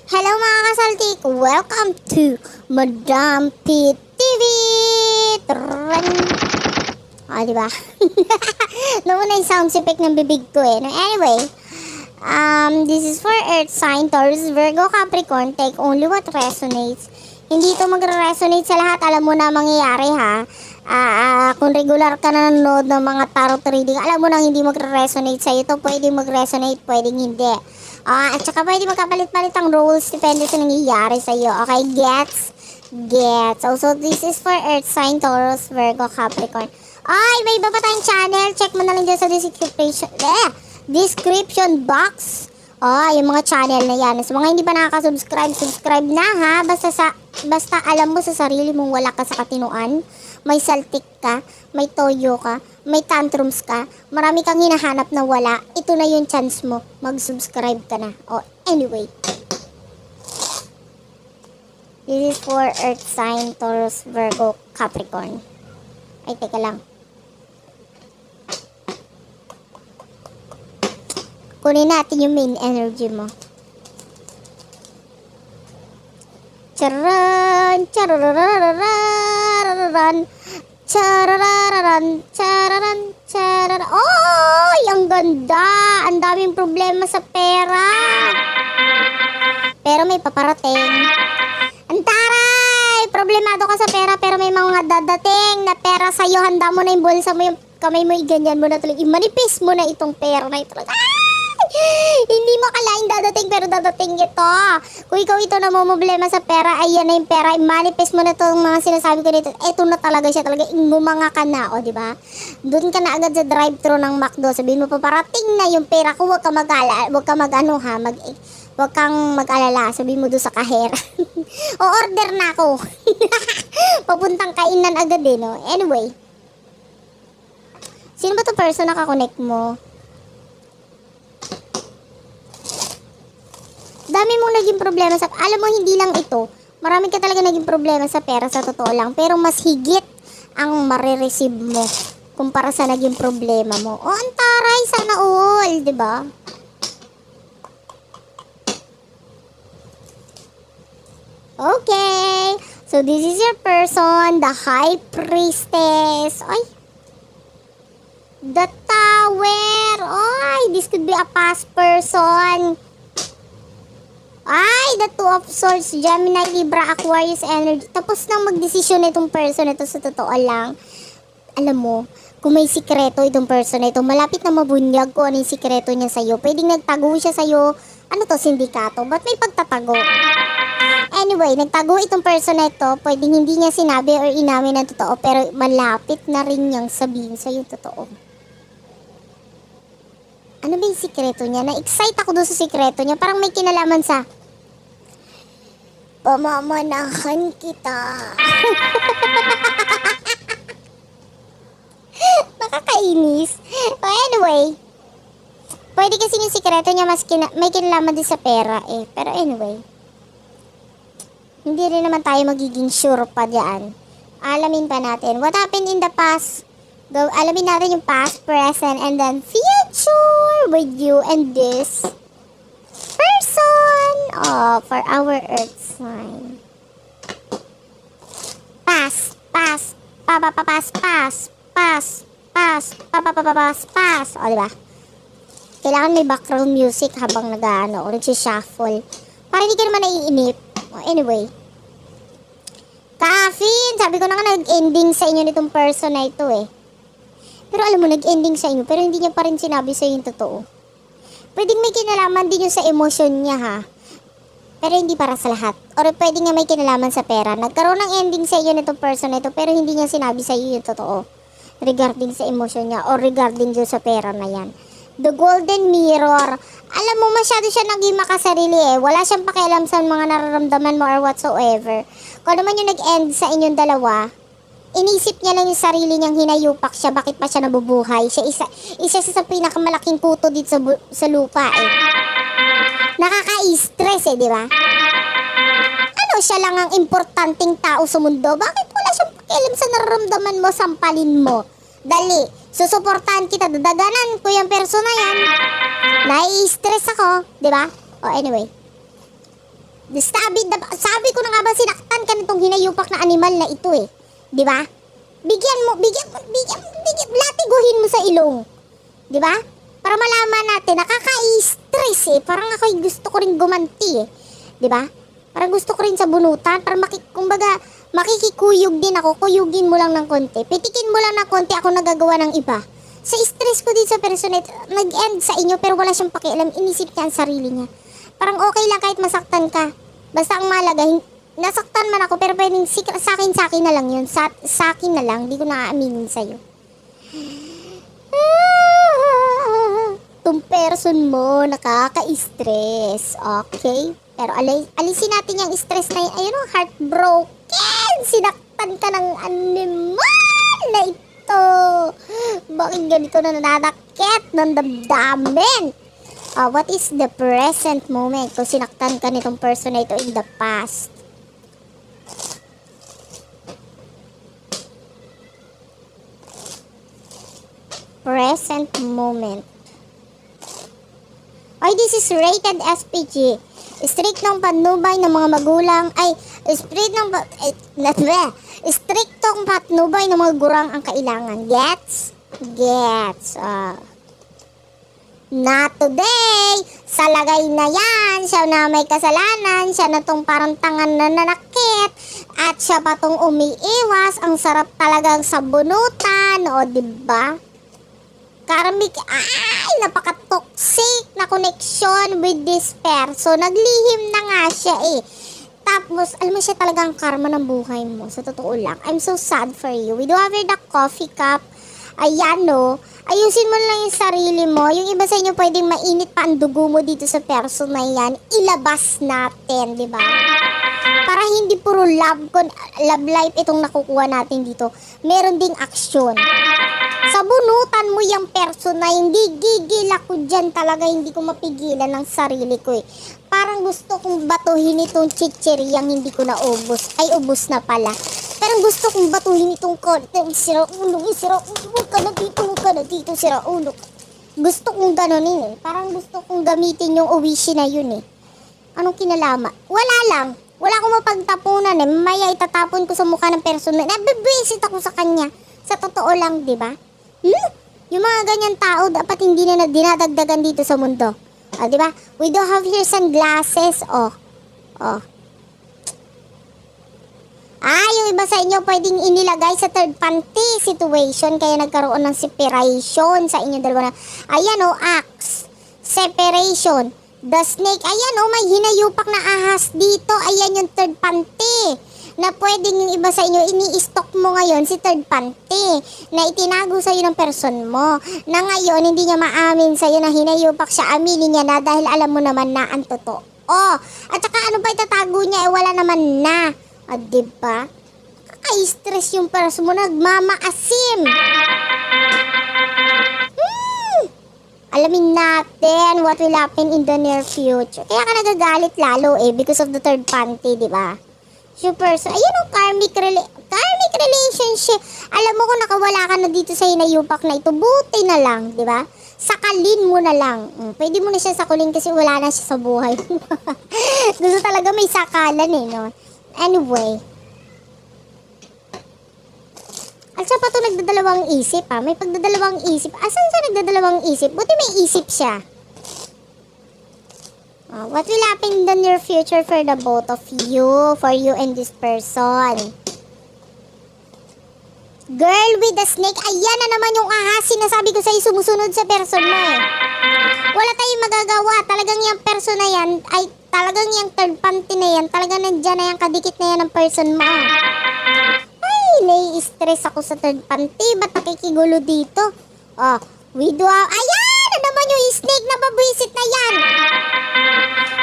Hello mga kasaltik! Welcome to Madam P TV! Diba? Nauna yung sound effect ng bibig ko eh. No, anyway, this is for Earth sign, Taurus, Virgo, Capricorn. Take only what resonates. Hindi ito magre-resonate sa lahat. Alam mo na mangyayari ha. Kung regular ka na nanonood ng mga tarot reading, alam mo na hindi magre-resonate sa'yo. Ito pwedeng mag-resonate, pwedeng hindi. At saka pwede magkapalit-palit ang roles depende sa nangyayari sa'yo. Okay, gets? Gets. Also, this is for Earth sign, Taurus, Virgo, Capricorn. Ay, may iba pa tayong channel. Check mo na lang dyan sa description box. Yung mga channel na yan. So, mga hindi pa nakaka-subscribe, subscribe na ha. Basta alam mo sa sarili mong wala ka sa katinuan. May saltik ka, may toyo ka, may tantrums ka, marami kang hinahanap na wala, ito na yung chance mo, mag-subscribe ka na. Anyway. This is for Earth sign, Taurus, Virgo, Capricorn. Ay, teka lang. Kunin natin yung main energy mo. Charan, chararararararan, chararararan, chararan, chararan. Oy, ang ganda! Ang daming problema sa pera. Pero may paparating. Ang taray! Problemado ka sa pera pero may mga dadating na pera sa'yo. Handa mo na yung bulsa mo, yung kamay mo, iganyan mo na tuloy. I-manifest mo na itong pera na ito. Hindi mo akalain dadating pero dadating ito. Kung ikaw ito na problema sa pera, ayan na yung pera, i-manifest mo na itong mga sinasabi ko dito. Ito na talaga siya, talaga ingumanga ka na, diba? Doon ka na agad sa drive-thru ng McDo, sabihin mo pa parating na yung pera ko, huwag kang mag-alala, sabihin mo doon sa kahera. O-order na ako. Papuntang kainan agad no? Anyway, sino ba itong person na kakonect mo? Dami mong naging problema sa... Alam mo, hindi lang ito. Marami ka talaga naging problema sa pera, sa totoo lang. Pero mas higit ang marireceive mo kumpara sa naging problema mo. Ang taray, sana all, diba? Okay. So, this is your person, the High Priestess. Ay. The Tower. Ay, this could be a past person. Ay, the Two of Swords, Gemini, Libra, Aquarius energy. Tapos nang magdesisyon na itong person ito sa totoo lang. Alam mo, kung may sikreto itong person ito, malapit na mabunyag kung ano yung sikreto niya sa'yo. Pwedeng nagtago siya sa'yo. Ano to, sindikato? Ba't may pagtatago? Anyway, nagtago itong person na ito. Pwedeng hindi niya sinabi or inamin ng totoo, pero malapit na rin niyang sabihin sa'yo totoo. Ano ba yung sikreto niya? Na-excite ako doon sa sikreto niya. Parang may kinalaman sa pamamanahan kita. Nakakainis. Anyway, pwede kasi yung sikreto niya may kinalaman din sa pera eh. Pero anyway, hindi rin naman tayo magiging sure pa dyan. Alamin pa natin. What happened in the past? Alamin natin yung past, present, and then future with you and this person. For our Earth sign. Pass. Diba? Kailangan may background music habang o nagsishuffle. Para hindi ka naman naiinip. Anyway. Caffeine! Sabi ko na nga nag-ending sa inyo nitong person na ito eh. Pero alam mo, nag-ending sa inyo, pero hindi niya pa rin sinabi sa yung totoo. Pwedeng may kinalaman din yung sa emosyon niya ha. Pero hindi para sa lahat. Or pwedeng nga may kinalaman sa pera. Nagkaroon ng ending sa iyo nitong person na ito, pero hindi niya sinabi sa iyo yung totoo. Regarding sa emosyon niya, or regarding dyan sa pera na yan. The Golden Mirror. Alam mo, masyado siya naging makasarili eh. Wala siyang pakialam sa mga nararamdaman mo or whatsoever. Kung naman yung nag-end sa inyong dalawa, inisip niya lang yung sarili niyang hinayupak siya. Bakit pa siya nabubuhay? Siya isa sa pinakamalaking kuto dito sa lupa eh. Nakaka-stress eh, di ba? Ano, siya lang ang importanteng tao sa mundo? Bakit wala siyang pakialam sa nararamdaman mo, sampalin mo? Dali, susuportahan kita, dadaganan ko yung persona yan. Nai-stress ako, di ba? Anyway. Sabi ko na nga ba sinaktan ka nitong hinayupak na animal na ito eh. Di ba? Bigyan, latiguhin mo sa ilong. Di ba? Para malaman natin, nakaka-stress eh. Parang ako gusto ko rin gumanti eh. Di ba? Parang gusto ko rin sa bunutan. Para kumbaga, makikikuyog din ako. Kuyugin mo lang ng konti. Pitikin mo lang ng konti, ako nagagawa ng iba. Sa stress ko din sa personet, nag-end sa inyo pero wala siyang pakialam. Inisip niya ang sarili niya. Parang okay lang kahit masaktan ka. Basta ang malaga, nasaktan man ako pero pwedeng sa akin na lang yun. Sa akin na lang, di ko naaaminin sa'yo. Itong person mo, nakaka-stress. Okay? Pero alisin natin yung stress na yun. Ayun o, heartbroken! Sinaktan ka ng animal na ito. Bakit ganito na nananakit ng damdamin? What is the present moment kung sinaktan ka nitong person na ito in the past? Present moment. Ay, this is rated SPG. Striktong patnubay ng mga magulang. Striktong patnubay ng mga gurang ang kailangan. Gets? Not today. Sa lagay na yan, siya na may kasalanan, siya na tong parang tangan na nanakit, at siya pa tong umiiwas. Ang sarap talagang sabunutan, o diba? Karmik, napaka-toxic na connection with this person. Naglihim na nga siya eh. Tapos, alam mo siya talagang karma ng buhay mo. Sa totoo lang, I'm so sad for you. We do have the coffee cup. Ayan no, ayusin mo lang yung sarili mo. Yung iba sa inyo pwedeng mainit pa ang dugo mo dito sa person na yan. Ilabas natin, di ba? Para hindi puro love life itong nakukuha natin dito. Meron ding aksyon. Sabunutan mo yung person na hindi gigil ako dyan talaga. Hindi ko mapigilan ng sarili ko eh. Parang gusto kong batuhin itong chichiriyang hindi ko naubos. Ay, ubos na pala. Parang gusto kong batuhin itong sira ulo, huwag ka na dito, sira ulo. Gusto kong ganonin eh. Parang gusto kong gamitin yung uwishi na yun eh. Anong kinalama? Wala lang. Wala akong mapagtapunan eh. Maya itatapon ko sa mukha ng person na nabibwisit ako sa kanya. Sa totoo lang, di ba? Yung mga ganyan tao, dapat hindi na dinadagdagan dito sa mundo. Di ba? We do have here sunglasses. Yung iba sa inyo pwedeng inilagay sa third party situation kaya nagkaroon ng separation sa inyo dalawa na. Ayan axe. Separation. The snake. Ayan may hinayupak na ahas dito. Ayan yung third party. Na pwedeng yung iba sa inyo ini-stock mo ngayon si third party. Na itinago sa iyo ng person mo. Na ngayon hindi niya maamin sa iyo na hinayupak siya. Aminin niya na dahil alam mo naman na ang totoo. At saka ano pa itatago niya wala naman na. Diba? Kaka-stress yung person mo, nagmamaasim. Alamin natin what will happen in the near future. Kaya ka nagagalit lalo because of the third party, diba? Super, so ayun karmic relationship. Alam mo kung nakawala ka na dito sa hinayupak na ito, buti na lang, diba? Sakalin mo na lang. Pwede mo na siya sakulin kasi wala na siya sa buhay. Gusto talaga may sakalan no? Anyway. At siya pa ito nagdadalawang isip may pagdadalawang isip. Asan siya nagdadalawang isip? Buti may isip siya. What will happen in the near future for the both of you? For you and this person. Girl with the snake. Ayan na naman yung ahas. Sinasabi ko sa'yo sumusunod sa person mo Wala tayong magagawa. Talagang yung person na yan ay talagang yung third party na yan, talagang nandyan na yung kadikit na yan ng person mo. Ay, nai-stress ako sa third party. Ba't nakikigulo dito? Ayan na naman yung snake na babwisit na yan.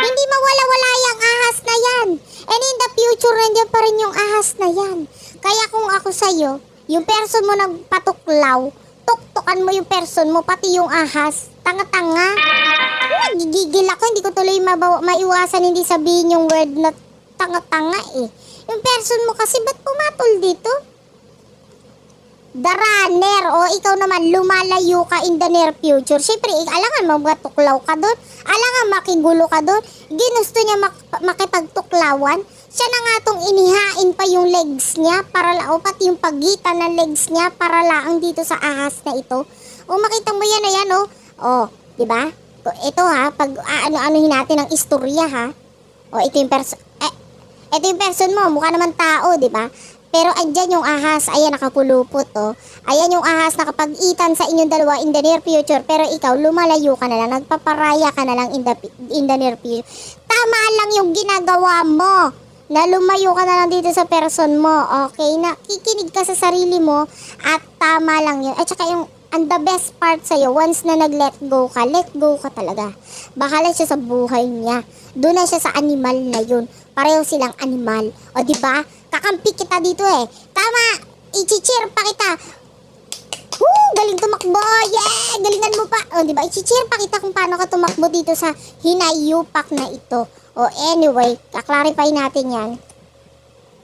Hindi mawala-wala yung ahas na yan. And in the future, nandiyan pa rin yung ahas na yan. Kaya kung ako sa'yo, yung person mo nagpatuklaw, tuktukan mo yung person mo, pati yung ahas. Tanga-tanga. Nagigigil ako, hindi ko tuloy maiwasan hindi sabihin yung word na tanga-tanga Yung person mo kasi ba't pumatol dito? The runner, o ikaw naman, lumalayo ka in the near future. Siyempre, alangan magtuklaw ka doon. Alangan makigulo ka doon. Ginusto niya makipagtuklawan. Siya na nga tong inihain pa yung legs niya para o pati yung pagitan ng legs niya para laang dito sa ahas na ito. O makita mo yan, ayan o. O, di ba? Ito ha, pag ano-anuhin natin ang istorya ha. O, ito yung ito yung person mo, mukha naman tao, di ba? Pero andyan yung ahas, ayan nakapulupot oh. Ayan yung ahas nakapag-itan sa inyong dalawa in the near future, pero ikaw lumalayo ka na lang, nagpaparaya ka na lang in the near future. Tama lang yung ginagawa mo, na lumayo ka na lang dito sa person mo, okay? Na kikinig ka sa sarili mo at tama lang yun. At saka yung and the best part sa'yo, once na nag-let go ka talaga. Bahala siya sa buhay niya. Doon na siya sa animal na yun. Pareho silang animal. O diba? Kakampi kita dito eh. Tama! I-cheer pa kita. Galing tumakbo. Yeah! Galingan mo pa. O diba? I-cheer pa kita kung paano ka tumakbo dito sa hinayupak na ito. O anyway, kaklarify natin yan.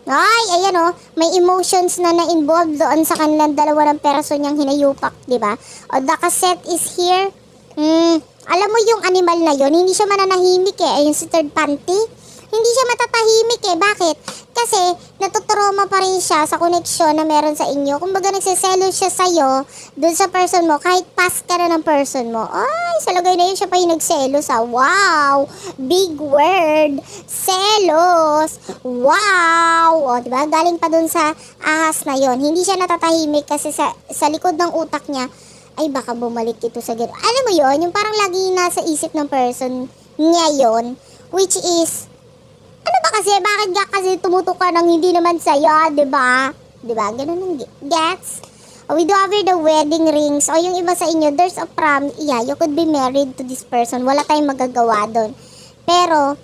Ay, ayan oh, may emotions na na-involved doon sa kanilang dalawa ng person niyang hinayupak, di ba? O, the cassette is here. Alam mo yung animal na yon, hindi siya mananahimik eh. Ayun si third panty. Hindi siya matatahimik eh. Bakit? Kasi natutroma pa rin siya sa koneksyon na meron sa inyo. Kumbaga nagsiselo siya sa'yo dun sa person mo kahit pass ka na ng person mo. Ay, sa lagay na yun siya pa yung nagselos ha. Wow! Big word! Selos! Wow! O, diba? Galing pa dun sa ahas na yon. Hindi siya natatahimik kasi sa likod ng utak niya, ay baka bumalik ito sa gano'n. Alam mo yon, yung parang lagi nasa isip ng person niya yon, which is, ano ba kasi, bakit ka kasi tumutok ka ng hindi naman sa'yo, diba? Diba? Ganun ang gets? We do have the wedding rings. O yung iba sa inyo, there's a prom. Yeah, you could be married to this person. Wala tayong magagawa doon. Pero,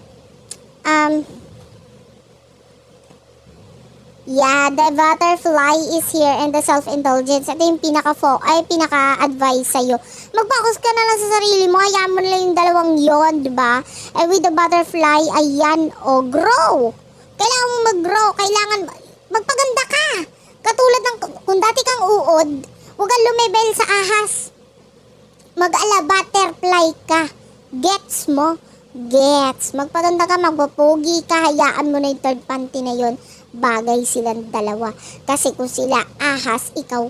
yeah, the butterfly is here and the self-indulgence. Ito yung pinaka-advice sa'yo. Mag-focus ka na lang sa sarili mo. Hayaan mo na lang yung dalawang yon, diba? And with the butterfly, ayan, grow. Kailangan mo mag-grow. Kailangan, magpaganda ka. Katulad ng, kung dati kang uod, huwag kang lumebel sa ahas. Mag-ala, butterfly ka. Gets mo? Gets. Magpaganda ka, magpapogi ka. Hayaan mo na yung third panty na yon. Bagay silang dalawa. Kasi kung sila ahas, ikaw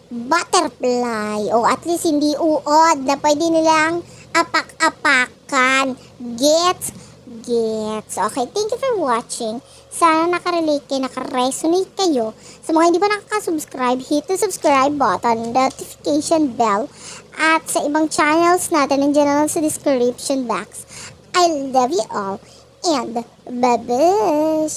butterfly. O at least hindi uod na pwede nilang apak-apakan. Gets? Gets. Okay, thank you for watching. Sana nakarelate kayo, nakaresonate kayo. Sa mga hindi pa nakaka-subscribe, hit the subscribe button, notification bell, at sa ibang channels natin, nandiyan na lang sa description box. I love you all, and bye-bye!